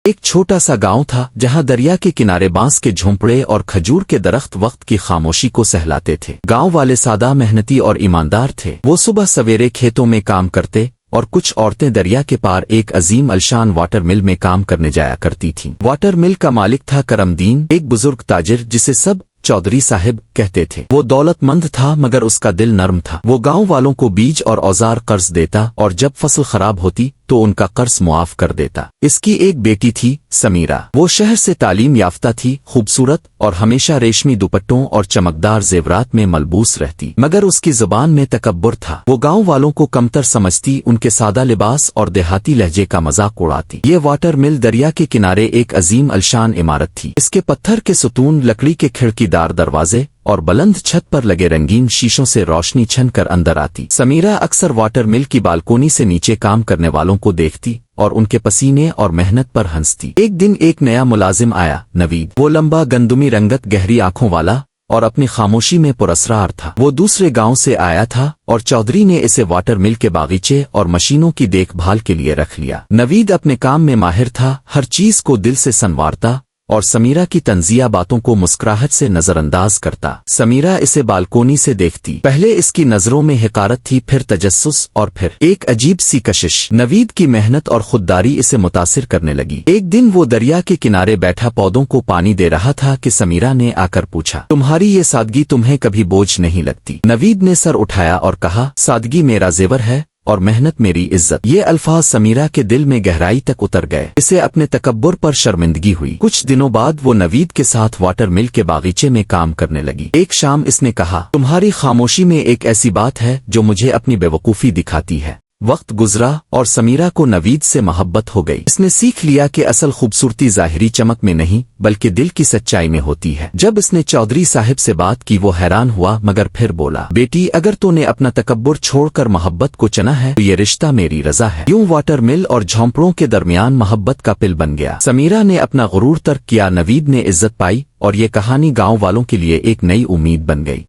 ایک چھوٹا سا گاؤں تھا جہاں دریا کے کنارے بانس کے جھونپڑے اور کھجور کے درخت وقت کی خاموشی کو سہلاتے تھے۔ گاؤں والے سادہ، محنتی اور ایماندار تھے۔ وہ صبح سویرے کھیتوں میں کام کرتے اور کچھ عورتیں دریا کے پار ایک عظیم الشان واٹر مل میں کام کرنے جایا کرتی تھیں۔ واٹر مل کا مالک تھا کرم دین، ایک بزرگ تاجر جسے سب چودھری صاحب کہتے تھے۔ وہ دولت مند تھا مگر اس کا دل نرم تھا۔ وہ گاؤں والوں کو بیج اور اوزار قرض دیتا اور جب فصل خراب ہوتی تو ان کا قرض معاف کر دیتا۔ اس کی ایک بیٹی تھی، سمیرہ۔ وہ شہر سے تعلیم یافتہ تھی، خوبصورت اور ہمیشہ ریشمی دوپٹوں اور چمکدار زیورات میں ملبوس رہتی، مگر اس کی زبان میں تکبر تھا۔ وہ گاؤں والوں کو کمتر سمجھتی، ان کے سادہ لباس اور دیہاتی لہجے کا مذاق اڑاتی۔ یہ واٹر مل دریا کے کنارے ایک عظیم الشان عمارت تھی۔ اس کے پتھر کے ستون، لکڑی کے کھڑکی دار دروازے اور بلند چھت پر لگے رنگین شیشوں سے روشنی چھن کر اندر آتی۔ سمیرہ اکثر واٹر مل کی بالکونی سے نیچے کام کرنے والوں کو دیکھتی اور ان کے پسینے اور محنت پر ہنستی۔ ایک دن ایک نیا ملازم آیا، نوید۔ وہ لمبا، گندمی رنگت، گہری آنکھوں والا اور اپنی خاموشی میں پراسرار تھا۔ وہ دوسرے گاؤں سے آیا تھا اور چودھری نے اسے واٹر مل کے باغیچے اور مشینوں کی دیکھ بھال کے لیے رکھ لیا۔ نوید اپنے کام میں ماہر تھا، ہر چیز کو دل سے سنوارتا اور سمیرہ کی طنزیہ باتوں کو مسکراہٹ سے نظر انداز کرتا۔ سمیرہ اسے بالکونی سے دیکھتی، پہلے اس کی نظروں میں حقارت تھی، پھر تجسس اور پھر ایک عجیب سی کشش۔ نوید کی محنت اور خودداری اسے متاثر کرنے لگی۔ ایک دن وہ دریا کے کنارے بیٹھا پودوں کو پانی دے رہا تھا کہ سمیرہ نے آ کر پوچھا، تمہاری یہ سادگی تمہیں کبھی بوجھ نہیں لگتی؟ نوید نے سر اٹھایا اور کہا، سادگی میرا زیور ہے اور محنت میری عزت۔ یہ الفاظ سمیرہ کے دل میں گہرائی تک اتر گئے، اسے اپنے تکبر پر شرمندگی ہوئی۔ کچھ دنوں بعد وہ نوید کے ساتھ واٹر مل کے باغیچے میں کام کرنے لگی۔ ایک شام اس نے کہا، تمہاری خاموشی میں ایک ایسی بات ہے جو مجھے اپنی بیوقوفی دکھاتی ہے۔ وقت گزرا اور سمیرہ کو نوید سے محبت ہو گئی۔ اس نے سیکھ لیا کہ اصل خوبصورتی ظاہری چمک میں نہیں بلکہ دل کی سچائی میں ہوتی ہے۔ جب اس نے چودھری صاحب سے بات کی وہ حیران ہوا مگر پھر بولا، بیٹی اگر تو نے اپنا تکبر چھوڑ کر محبت کو چنا ہے تو یہ رشتہ میری رضا ہے۔ یوں واٹر مل اور جھونپڑوں کے درمیان محبت کا پل بن گیا۔ سمیرہ نے اپنا غرور ترک کیا، نوید نے عزت پائی اور یہ کہانی گاؤں والوں کے لیے ایک نئی امید بن گئی۔